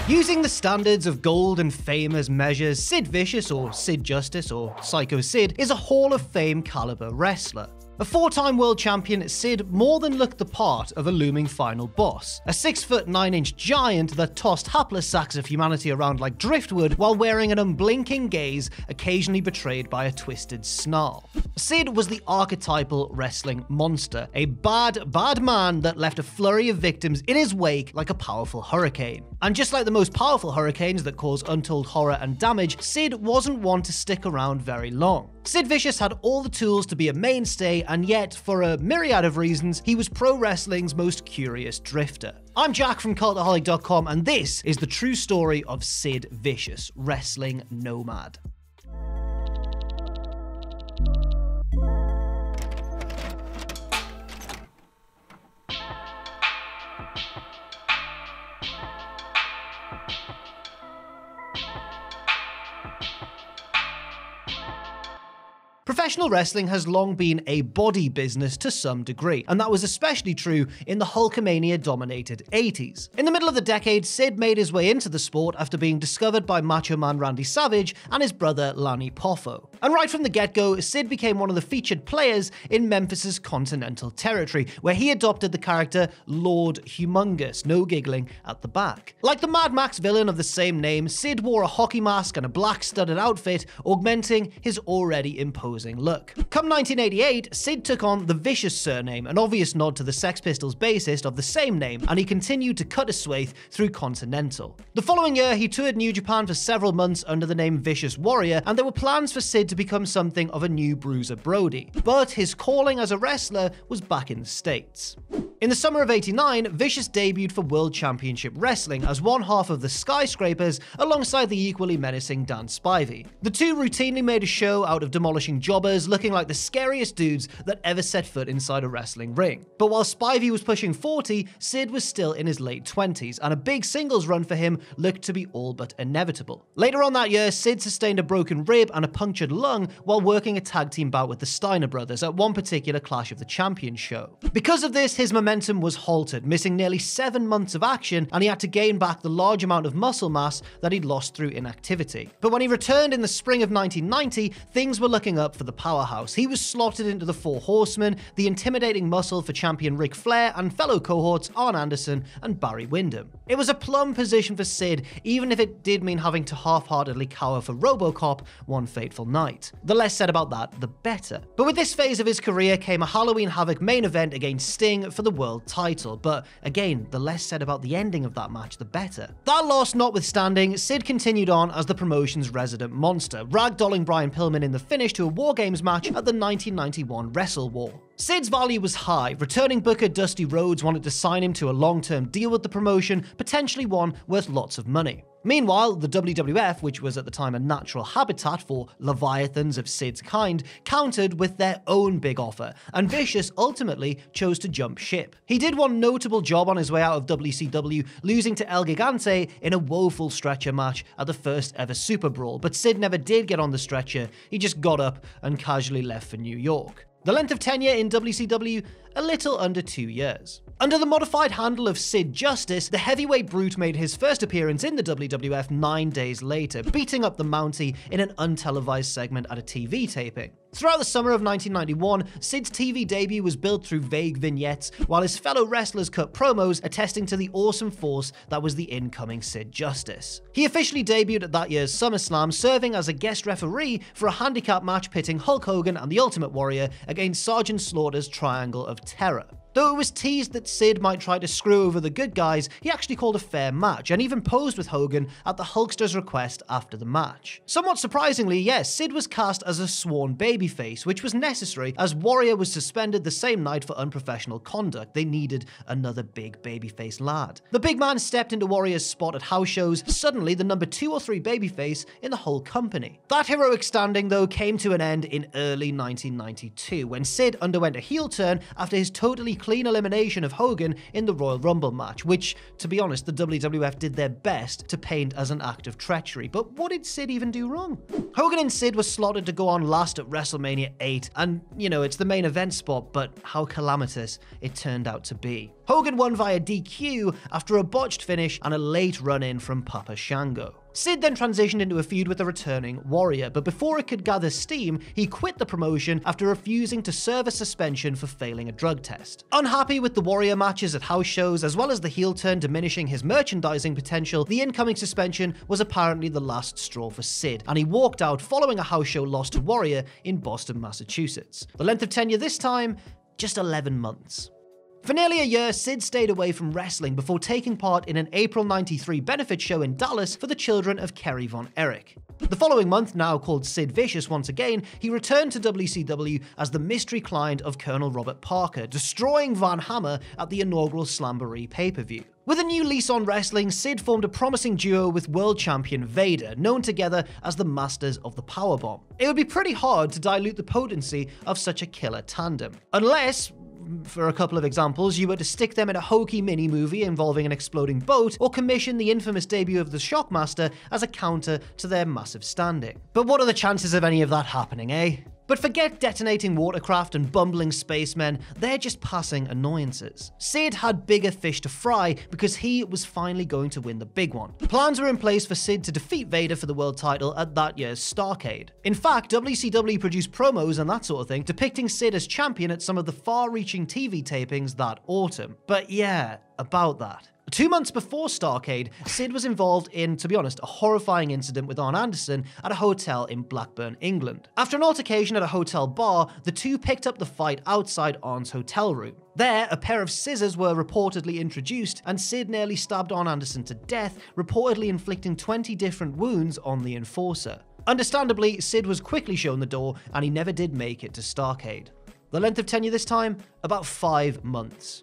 Using the standards of gold and fame as measures, Sid Vicious, or Sid Justice, or Psycho Sid, is a Hall of Fame caliber wrestler. A 4-time world champion, Sid more than looked the part of a looming final boss. A 6'9" giant that tossed hapless sacks of humanity around like driftwood while wearing an unblinking gaze occasionally betrayed by a twisted snarl. Sid was the archetypal wrestling monster, a bad man that left a flurry of victims in his wake like a powerful hurricane. And just like the most powerful hurricanes that cause untold horror and damage, Sid wasn't one to stick around very long. Sid Vicious had all the tools to be a mainstay, and yet, for a myriad of reasons, he was pro wrestling's most curious drifter. I'm Jack from Cultaholic.com, and this is the true story of Sid Vicious, wrestling nomad. Professional wrestling has long been a body business to some degree, and that was especially true in the Hulkamania-dominated 80s. In the middle of the decade, Sid made his way into the sport after being discovered by Macho Man Randy Savage and his brother Lanny Poffo. And right from the get-go, Sid became one of the featured players in Memphis's Continental Territory, where he adopted the character Lord Humongous, no giggling at the back. Like the Mad Max villain of the same name, Sid wore a hockey mask and a black studded outfit, augmenting his already imposing look. Come 1988, Sid took on the Vicious surname, an obvious nod to the Sex Pistols bassist of the same name, and he continued to cut a swathe through Continental. The following year, he toured New Japan for several months under the name Vicious Warrior, and there were plans for Sid to become something of a new Bruiser Brody. But his calling as a wrestler was back in the States. In the summer of '89, Vicious debuted for World Championship Wrestling as one half of the Skyscrapers alongside the equally menacing Dan Spivey. The two routinely made a show out of demolishing jobbers, looking like the scariest dudes that ever set foot inside a wrestling ring. But while Spivey was pushing 40, Sid was still in his late 20s, and a big singles run for him looked to be all but inevitable. Later on that year, Sid sustained a broken rib and a punctured lung while working a tag team bout with the Steiner brothers at one particular Clash of the Champions show. Because of this, his momentum was halted, missing nearly 7 months of action, and he had to gain back the large amount of muscle mass that he'd lost through inactivity. But when he returned in the spring of 1990, things were looking up for the powerhouse. He was slotted into the Four Horsemen, the intimidating muscle for champion Ric Flair and fellow cohorts Arn Anderson and Barry Windham. It was a plum position for Sid, even if it did mean having to half-heartedly cower for RoboCop one fateful night. The less said about that, the better. But with this phase of his career came a Halloween Havoc main event against Sting for the world title, but again, the less said about the ending of that match, the better. That loss notwithstanding, Sid continued on as the promotion's resident monster, ragdolling Brian Pillman in the finish to a War Games match at the 1991 Wrestle War. Sid's value was high. Returning booker Dusty Rhodes wanted to sign him to a long-term deal with the promotion, potentially one worth lots of money. Meanwhile, the WWF, which was at the time a natural habitat for leviathans of Sid's kind, countered with their own big offer, and Vicious ultimately chose to jump ship. He did one notable job on his way out of WCW, losing to El Gigante in a woeful stretcher match at the first ever Super Brawl, but Sid never did get on the stretcher. He just got up and casually left for New York. The length of tenure in WCW, a little under 2 years. Under the modified handle of Sid Justice, the heavyweight brute made his first appearance in the WWF 9 days later, beating up the Mountie in an untelevised segment at a TV taping. Throughout the summer of 1991, Sid's TV debut was built through vague vignettes, while his fellow wrestlers cut promos attesting to the awesome force that was the incoming Sid Justice. He officially debuted at that year's SummerSlam, serving as a guest referee for a handicap match pitting Hulk Hogan and the Ultimate Warrior against Sergeant Slaughter's Triangle of Terror. Though it was teased that Sid might try to screw over the good guys, he actually called a fair match, and even posed with Hogan at the Hulkster's request after the match. Somewhat surprisingly, yes, Sid was cast as a sworn babyface, which was necessary as Warrior was suspended the same night for unprofessional conduct. They needed another big babyface lad. The big man stepped into Warrior's spot at house shows, suddenly the number 2 or 3 babyface in the whole company. That heroic standing, though, came to an end in early 1992, when Sid underwent a heel turn after his totally clean elimination of Hogan in the Royal Rumble match, which, to be honest, the WWF did their best to paint as an act of treachery. But what did Sid even do wrong? Hogan and Sid were slotted to go on last at WrestleMania 8, and, you know, it's the main event spot, but how calamitous it turned out to be. Hogan won via DQ after a botched finish and a late run-in from Papa Shango. Sid then transitioned into a feud with the returning Warrior, but before it could gather steam, he quit the promotion after refusing to serve a suspension for failing a drug test. Unhappy with the Warrior matches at house shows, as well as the heel turn diminishing his merchandising potential, the incoming suspension was apparently the last straw for Sid, and he walked out following a house show loss to Warrior in Boston, Massachusetts. The length of tenure this time, just 11 months. For nearly a year, Sid stayed away from wrestling before taking part in an April '93 benefit show in Dallas for the children of Kerry Von Erich. The following month, now called Sid Vicious once again, he returned to WCW as the mystery client of Colonel Robert Parker, destroying Van Hammer at the inaugural Slamboree pay-per-view. With a new lease on wrestling, Sid formed a promising duo with world champion Vader, known together as the Masters of the Powerbomb. It would be pretty hard to dilute the potency of such a killer tandem, unless, for a couple of examples, you were to stick them in a hokey mini-movie involving an exploding boat, or commission the infamous debut of the Shockmaster as a counter to their massive standing. But what are the chances of any of that happening, eh? But forget detonating watercraft and bumbling spacemen, they're just passing annoyances. Sid had bigger fish to fry because he was finally going to win the big one. Plans were in place for Sid to defeat Vader for the world title at that year's Starrcade. In fact, WCW produced promos and that sort of thing, depicting Sid as champion at some of the far-reaching TV tapings that autumn. But yeah, about that. 2 months before Starrcade, Sid was involved in, to be honest, a horrifying incident with Arn Anderson at a hotel in Blackburn, England. After an altercation at a hotel bar, the two picked up the fight outside Arn's hotel room. There, a pair of scissors were reportedly introduced, and Sid nearly stabbed Arn Anderson to death, reportedly inflicting 20 different wounds on the enforcer. Understandably, Sid was quickly shown the door, and he never did make it to Starrcade. The length of tenure this time? About 5 months.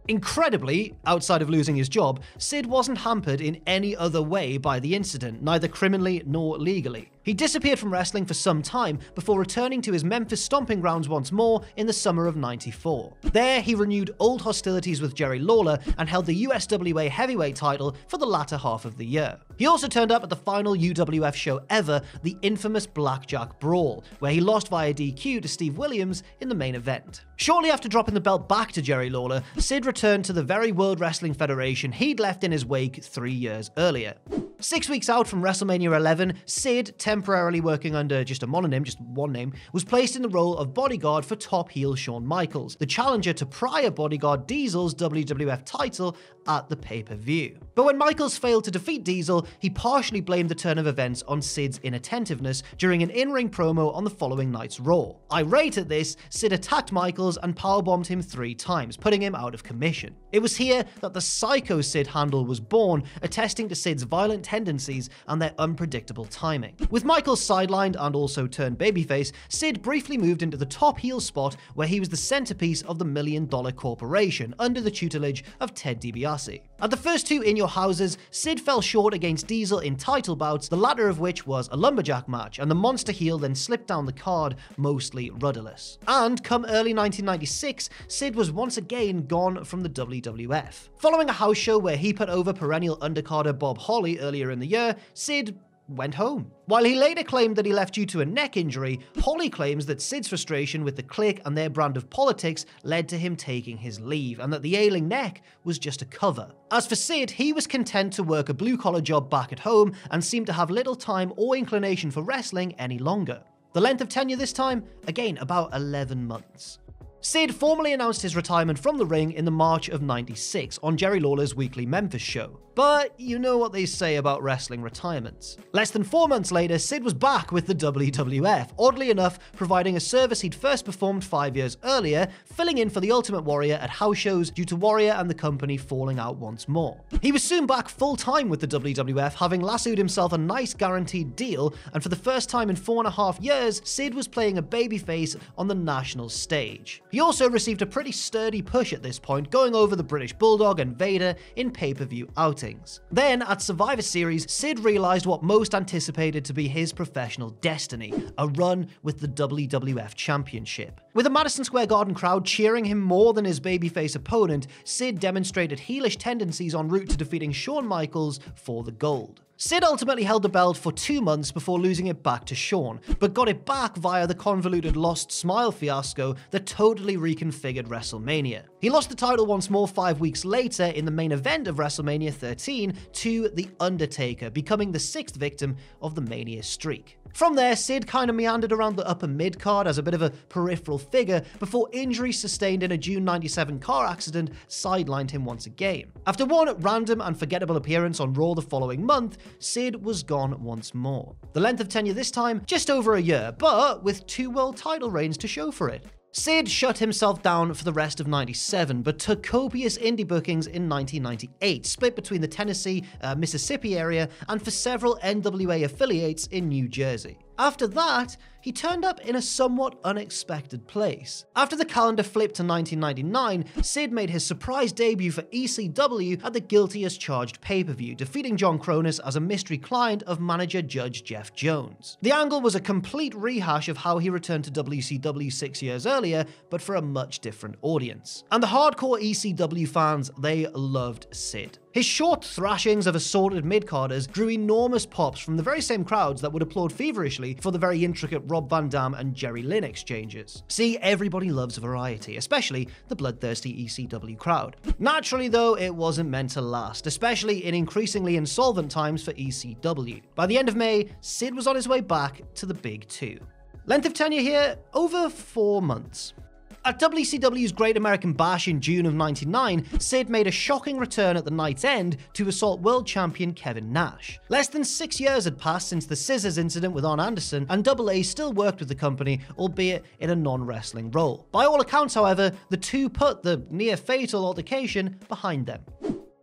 Incredibly, outside of losing his job, Sid wasn't hampered in any other way by the incident, neither criminally nor legally. He disappeared from wrestling for some time before returning to his Memphis stomping grounds once more in the summer of '94. There, he renewed old hostilities with Jerry Lawler and held the USWA heavyweight title for the latter half of the year. He also turned up at the final UWF show ever, the infamous Blackjack Brawl, where he lost via DQ to Steve Williams in the main event. Shortly after dropping the belt back to Jerry Lawler, Sid returned to the very World Wrestling Federation he'd left in his wake 3 years earlier. 6 weeks out from WrestleMania 11, Sid, temporarily working under just a mononym, just one name, was placed in the role of bodyguard for top heel Shawn Michaels, the challenger to prior bodyguard Diesel's WWF title at the pay-per-view. But when Michaels failed to defeat Diesel, he partially blamed the turn of events on Sid's inattentiveness during an in-ring promo on the following night's Raw. Irate at this, Sid attacked Michaels and powerbombed him 3 times, putting him out of commission. It was here that the Psycho Sid handle was born, attesting to Sid's violent tendencies and their unpredictable timing. With Michaels sidelined and also turned babyface, Sid briefly moved into the top heel spot where he was the centerpiece of the $1 Million Corporation under the tutelage of Ted DiBiase. At the first 2 In Your Houses, Sid fell short against Diesel in title bouts, the latter of which was a lumberjack match, and the monster heel then slipped down the card, mostly rudderless. And come early 1996, Sid was once again gone from the WWF. Following a house show where he put over perennial undercarder Bob Holly earlier in the year, Sid went home. While he later claimed that he left due to a neck injury, Holly claims that Sid's frustration with the Clique and their brand of politics led to him taking his leave, and that the ailing neck was just a cover. As for Sid, he was content to work a blue-collar job back at home and seemed to have little time or inclination for wrestling any longer. The length of tenure this time? Again, about 11 months. Sid formally announced his retirement from the ring in the March of '96 on Jerry Lawler's weekly Memphis show. But you know what they say about wrestling retirements. Less than 4 months later, Sid was back with the WWF, oddly enough providing a service he'd first performed 5 years earlier, filling in for the Ultimate Warrior at house shows due to Warrior and the company falling out once more. He was soon back full-time with the WWF, having lassoed himself a nice guaranteed deal, and for the first time in 4.5 years, Sid was playing a babyface on the national stage. He also received a pretty sturdy push at this point, going over the British Bulldog and Vader in pay-per-view outings. ratings. Then, at Survivor Series, Sid realized what most anticipated to be his professional destiny, a run with the WWF Championship. With a Madison Square Garden crowd cheering him more than his babyface opponent, Sid demonstrated heelish tendencies en route to defeating Shawn Michaels for the gold. Sid ultimately held the belt for 2 months before losing it back to Shawn, but got it back via the convoluted Lost Smile fiasco that totally reconfigured WrestleMania. He lost the title once more 5 weeks later in the main event of WrestleMania 13 to The Undertaker, becoming the 6th victim of the Mania streak. From there, Sid kind of meandered around the upper mid-card as a bit of a peripheral figure before injuries sustained in a June 97 car accident sidelined him once again. After one random and forgettable appearance on Raw the following month, Sid was gone once more. The length of tenure this time, just over a year, but with 2 world title reigns to show for it. Sid shut himself down for the rest of '97, but took copious indie bookings in 1998, split between the Tennessee, Mississippi area and for several NWA affiliates in New Jersey. After that, he turned up in a somewhat unexpected place. After the calendar flipped to 1999, Sid made his surprise debut for ECW at the Guilty as Charged pay-per-view, defeating John Kronus as a mystery client of manager Judge Jeff Jones. The angle was a complete rehash of how he returned to WCW 6 years earlier, but for a much different audience. And the hardcore ECW fans, they loved Sid. His short thrashings of assorted mid-carders drew enormous pops from the very same crowds that would applaud feverishly for the very intricate Rob Van Dam and Jerry Lynn exchanges. See, everybody loves variety, especially the bloodthirsty ECW crowd. Naturally though, it wasn't meant to last, especially in increasingly insolvent times for ECW. By the end of May, Sid was on his way back to the Big Two. Length of tenure here, over 4 months. At WCW's Great American Bash in June of '99, Sid made a shocking return at the night's end to assault world champion Kevin Nash. Less than 6 years had passed since the Scissors incident with Arn Anderson, and AA still worked with the company, albeit in a non-wrestling role. By all accounts, however, the two put the near-fatal altercation behind them.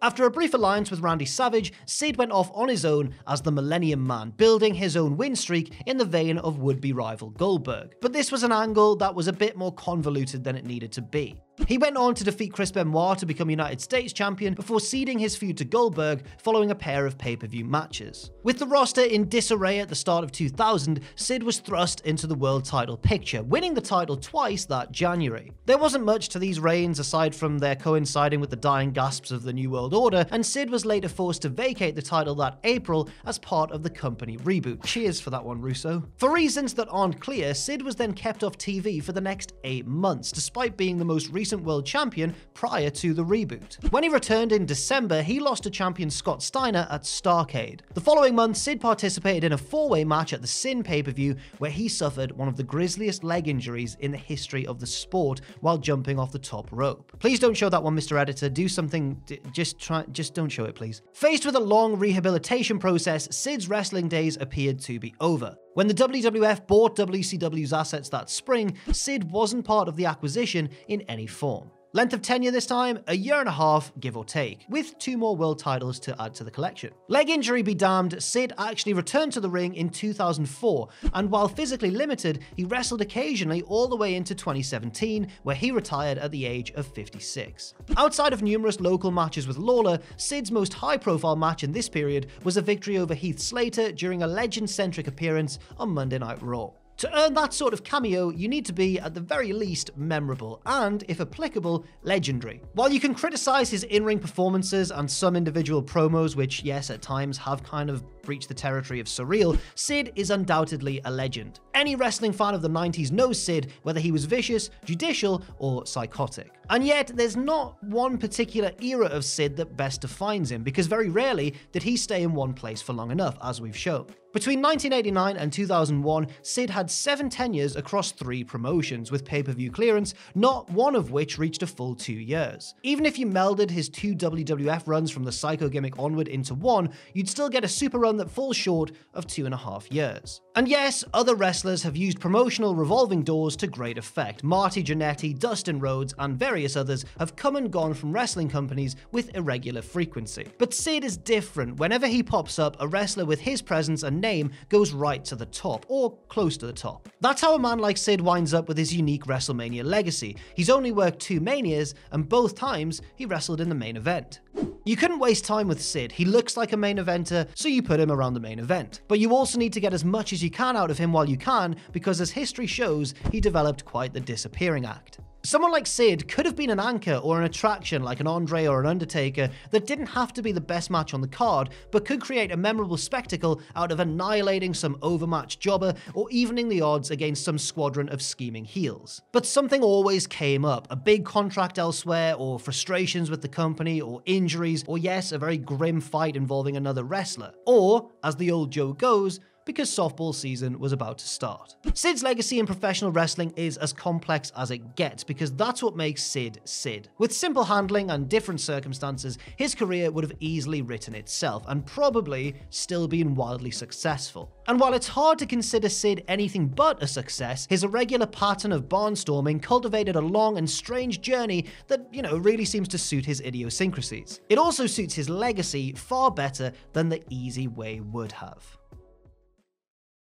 After a brief alliance with Randy Savage, Sid went off on his own as the Millennium Man, building his own win streak in the vein of would-be rival Goldberg. But this was an angle that was a bit more convoluted than it needed to be. He went on to defeat Chris Benoit to become United States champion before ceding his feud to Goldberg following a pair of pay-per-view matches. With the roster in disarray at the start of 2000, Sid was thrust into the world title picture, winning the title twice that January. There wasn't much to these reigns aside from their coinciding with the dying gasps of the New World Order, and Sid was later forced to vacate the title that April as part of the company reboot. Cheers for that one, Russo. For reasons that aren't clear, Sid was then kept off TV for the next 8 months, despite being the most recent world champion prior to the reboot. When he returned in December, he lost to champion Scott Steiner at Starrcade. The following month, Sid participated in a 4-way match at the Sin pay-per-view where he suffered one of the grisliest leg injuries in the history of the sport while jumping off the top rope. Please don't show that one, Mr. Editor. Do something, just don't show it, please. Faced with a long rehabilitation process, Sid's wrestling days appeared to be over. When the WWF bought WCW's assets that spring, Sid wasn't part of the acquisition in any form. Length of tenure this time, 1.5 years, give or take, with 2 more world titles to add to the collection. Leg injury be damned, Sid actually returned to the ring in 2004, and while physically limited, he wrestled occasionally all the way into 2017, where he retired at the age of 56. Outside of numerous local matches with Lawler, Sid's most high-profile match in this period was a victory over Heath Slater during a legend-centric appearance on Monday Night Raw. To earn that sort of cameo, you need to be, at the very least, memorable and, if applicable, legendary. While you can criticize his in-ring performances and some individual promos, which, yes, at times have kind of breached the territory of surreal, Sid is undoubtedly a legend. Any wrestling fan of the 90s knows Sid, whether he was vicious, judicial, or psychotic. And yet, there's not one particular era of Sid that best defines him, because very rarely did he stay in one place for long enough, as we've shown. Between 1989 and 2001, Sid had 7 tenures across 3 promotions, with pay-per-view clearance, not one of which reached a full 2 years. Even if you melded his 2 WWF runs from the Psycho gimmick onward into one, you'd still get a super run that falls short of 2.5 years. And yes, other wrestlers have used promotional revolving doors to great effect. Marty Jannetty, Dustin Rhodes, and various others have come and gone from wrestling companies with irregular frequency. But Sid is different. Whenever he pops up, a wrestler with his presence and name goes right to the top, or close to the top. That's how a man like Sid winds up with his unique WrestleMania legacy. He's only worked 2 Manias, and both times he wrestled in the main event. You couldn't waste time with Sid. He looks like a main eventer, so you put him around the main event. But you also need to get as much as you can out of him while you can, because as history shows, he developed quite the disappearing act. Someone like Sid could have been an anchor or an attraction like an Andre or an Undertaker that didn't have to be the best match on the card, but could create a memorable spectacle out of annihilating some overmatched jobber or evening the odds against some squadron of scheming heels. But something always came up, a big contract elsewhere, or frustrations with the company, or injuries, or yes, a very grim fight involving another wrestler. Or, as the old joke goes, because softball season was about to start. Sid's legacy in professional wrestling is as complex as it gets, because that's what makes Sid Sid. With simple handling and different circumstances, his career would have easily written itself, and probably still been wildly successful. And while it's hard to consider Sid anything but a success, his irregular pattern of barnstorming cultivated a long and strange journey that, really seems to suit his idiosyncrasies. It also suits his legacy far better than the easy way would have.